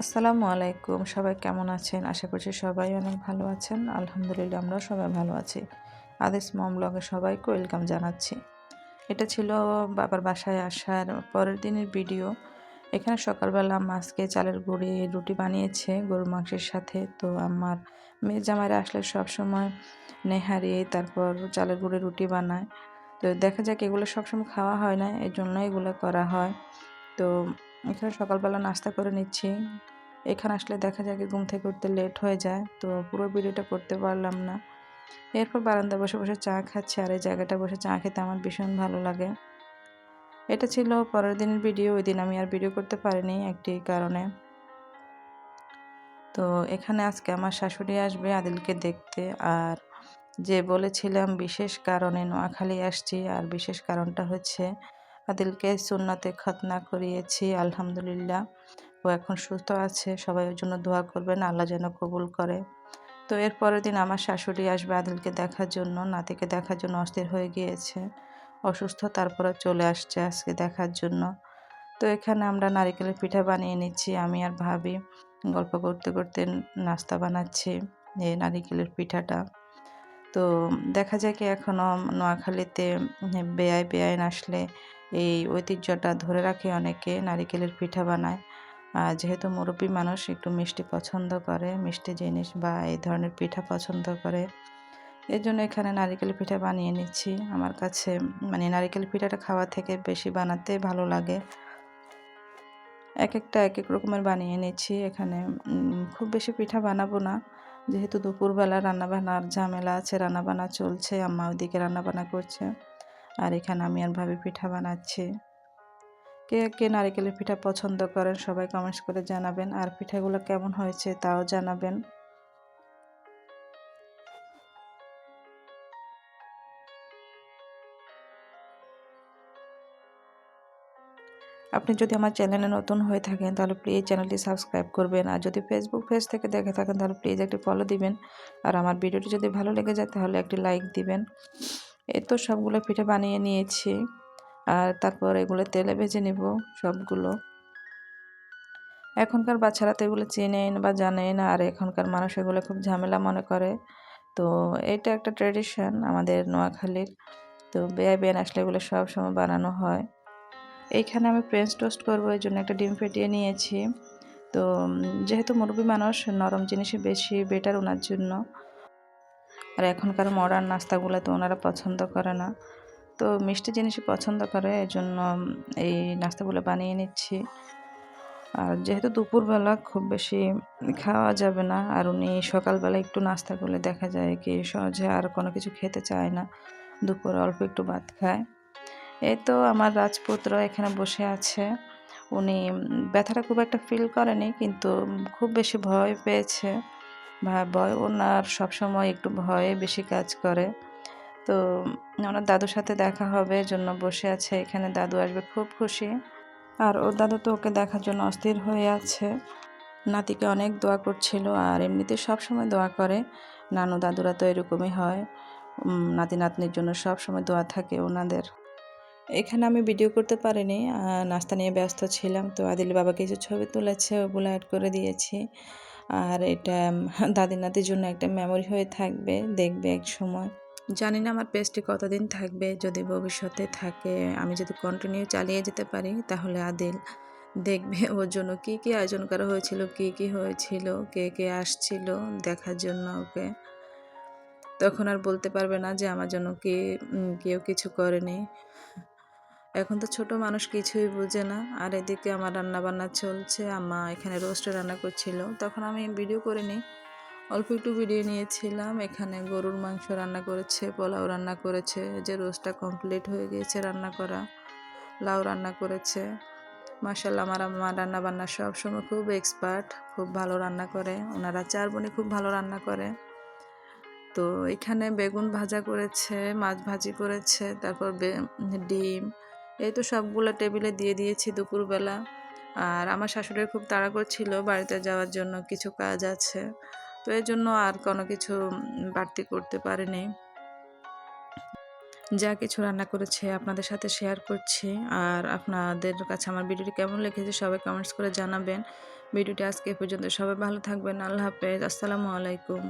আসসালামু আলাইকুম। সবাই কেমন আছেন? আশা করছি সবাই অনেক ভালো আছেন। আলহামদুলিল্লাহ আমরাও সবাই ভালো আছি। আদিস মম ব্লগে সবাইকে ওয়েলকাম জানাচ্ছি। এটা ছিল বাবার বাসায় আসার পরের দিনের ভিডিও। এখানে সকালবেলা আম্মা আজকে চালের গুঁড়ি রুটি বানিয়েছে গরুর মাংসের সাথে। তো আমার মেয়ে জামাইরা আসলে সবসময় নেহারি তারপর চালের গুঁড়ি রুটি বানায়। তো দেখা যাক এগুলো সবসময় খাওয়া হয় না, এজন্য এগুলো করা হয়। তো এখানে সকালবেলা নাস্তা করে নিচ্ছি। এখানে আসলে দেখা যায় কি ঘুম থেকে উঠতে লেট হয়ে যায়। তো পুরো ভিডিওটা করতে পারলাম না। এরপর বারান্দায় বসে, বসে চা খাচ্ছি আর এই জায়গাটায় বসে চা খেতে আমার ভীষণ ভালো লাগে। এটা ছিল পরের দিনের ভিডিও। ওইদিন আমি আর ভিডিও করতে পারিনি একটি কারণে। তো এখানে আজকে আমার শাশুড়ি আসবে আদিলকে দেখতে। আর যে বলেছিলাম বিশেষ কারণে নোয়াখালী আসছি, আর বিশেষ কারণটা হচ্ছে আদিলকে সুন্নাতে খতনা করিয়েছি আলহামদুলিল্লাহ। ও এখন সুস্থ আছে। সবাই ওর জন্য দোয়া করবেন, আল্লাহ যেন কবুল করে। তো এর পরের দিন আমার শাশুড়ি আসবে আদিলকে দেখার জন্য, নাতিকে দেখার জন্য অস্থির হয়ে গিয়েছে। অসুস্থ তারপরে চলে আসছে আজকে দেখার জন্য। তো এখানে আমরা নারিকেলের পিঠা বানিয়ে নিচ্ছি আমি আর ভাবি। গল্প করতে, করতে নাস্তা বানাচ্ছি এই নারিকেলের পিঠাটা। তো দেখা যায় কি এখনো নোয়াখালীতে বেয়াই আসলে এই ঐতিহ্যটা ধরে রাখে অনেকে, নারিকেলের পিঠা বানায়। আর যেহেতু মুরব্বি মানুষ একটু মিষ্টি পছন্দ করে, মিষ্টি জিনিস বা এই ধরনের পিঠা পছন্দ করে। এজন্য এখানে নারিকেলের পিঠা বানিয়ে নিচ্ছি। আমার কাছে মানে নারিকেলের পিঠাটা খাওয়া থেকে বেশি বানাতে ভালো লাগে। একেকটা একেক রকমের বানিয়ে নিচ্ছি। এখানে খুব বেশি পিঠা বানাবো না। যেহেতু দুপুরবেলা রান্নাবান্নার ঝামেলা আছে, রান্নাবান্না চলছে। আম্মা ওইদিকে রান্নাবান্না করছে। আর এখানে আমি আর ভাবি পিঠা বানাচ্ছি। কে, কে নারিকেলের পিঠা পছন্দ করেন সবাই কমেন্টস করে জানাবেন। আর পিঠাগুলো কেমন হয়েছে তাও জানাবেন। আপনি যদি আমার চ্যানেলে নতুন হয়ে থাকেন তাহলে প্লিজ চ্যানেলটি সাবস্ক্রাইব করবেন। আর যদি ফেসবুক পেজ থেকে দেখে থাকেন তাহলে প্লিজ একটি ফলো দিবেন। আর আমার ভিডিওটি যদি ভালো লেগে যায় তাহলে একটি লাইক দিবেন। এই তো সবগুলো পিঠে বানিয়ে নিয়েছি। আর তারপর এগুলো তেলে ভেজে নিব সবগুলো। এখনকার বাচ্চারা তো এগুলো চেনেই না বা জানেই না। আর এখনকার মানুষ এগুলো খুব ঝামেলা মনে করে। তো এটা একটা ট্র্যাডিশন আমাদের নোয়াখালীর। তো বেয়াই আসলে এগুলো সবসময় বানানো হয়। এইখানে আমি ফ্রেঞ্চ টোস্ট করবো, এই জন্য একটা ডিম ফেটিয়ে নিয়েছি। তো যেহেতু মুরব্বি মানুষ নরম জিনিসই বেশি বেটার ওনার জন্য। আর এখনকার মডার্ন নাস্তাগুলো তো ওনারা পছন্দ করে না। তো মিষ্টি জিনিসই পছন্দ করে, এজন্য এই নাস্তাগুলো বানিয়ে নিচ্ছি। আর যেহেতু দুপুরবেলা খুব বেশি খাওয়া যাবে না, আর উনি সকালবেলা একটু নাস্তা করলে দেখা যায় কি সহজে আর কোনো কিছু খেতে চায় না। দুপুরে অল্প একটু ভাত খায়। এই তো আমার রাজপুত্র এখানে বসে আছে। উনি ব্যথাটা খুব একটা ফিল করেনি, কিন্তু খুব বেশি ভয় পেয়েছে। ভয় ওনার সবসময় একটু ভয়ে বেশি কাজ করে। তো ওনার দাদুর সাথে দেখা হবে জন্য বসে আছে এখানে। দাদু আসবে খুব খুশি। আর ওর দাদু তো ওকে দেখার জন্য অস্থির হয়ে আছে। নাতিকে অনেক দোয়া করছিল, আর এমনিতে সবসময় দোয়া করে। নানু দাদুরা তো এরকমই হয়। নাতি নাতনির জন্য সবসময় দোয়া থাকে ওনাদের। এখানে আমি ভিডিও করতে পারিনি, নাস্তা নিয়ে ব্যস্ত ছিলাম। তো আদিল বাবা কিছু ছবি তুলেছে, ওগুলো অ্যাড করে দিয়েছি। আর এটা দাদি নাতির জন্য একটা মেমোরি হয়ে থাকবে, দেখবে এক সময়। জানি না আমার পেজটি কতদিন থাকবে, যদি ভবিষ্যতে থাকে আমি যদি কন্টিনিউ চালিয়ে যেতে পারি তাহলে আদিল দেখবে ওর জন্য কি কি আয়োজন করা হয়েছিল, কি কি হয়েছিল, কে কে আসছিল দেখার জন্য ওকে। তখন আর বলতে পারবে না যে আমার জন্য কেউ কিছু করেনি। এখন তো ছোট মানুষ কিছুই বুঝে না। আর এদিকে আমার রান্না বান্না চলছে। আম্মা এখানে রোস্টে রান্না করছিল, তখন আমি ভিডিও করিনি, অল্প একটু ভিডিও নিয়েছিলাম। এখানে গরুর মাংস রান্না করেছে, পোলাও রান্না করেছে, যে রোস্টটা কমপ্লিট হয়ে গিয়েছে রান্না করা। লাউ রান্না করেছে। মাশাআল্লাহ আমার আম্মা রান্না বান্না সবসময় খুব এক্সপার্ট, খুব ভালো রান্না করে। ওনারা 4 বোনই খুব ভালো রান্না করে। তো এখানে বেগুন ভাজা করেছে, মাছ ভাজি করেছে, তারপর ডিম। এই তো সবগুলো টেবিলে দিয়ে দিয়েছি দুপুরবেলা। আর আমার শাশুড়ির খুব তাড়া করছিল বাড়িতে যাওয়ার জন্য, কিছু কাজ আছে। তো এই জন্য আর কোনো কিছু বাড়তি করতে পারিনি। যা কিছু রান্না করেছে আপনাদের সাথে শেয়ার করছি। আর আপনাদের কাছে আমার ভিডিওটি কেমন লেগেছে সবাই কমেন্টস করে জানাবেন। ভিডিওটি আজকে এ পর্যন্ত। সবাই ভালো থাকবেন। আল্লাহ হাফেজ। আসসালামু আলাইকুম।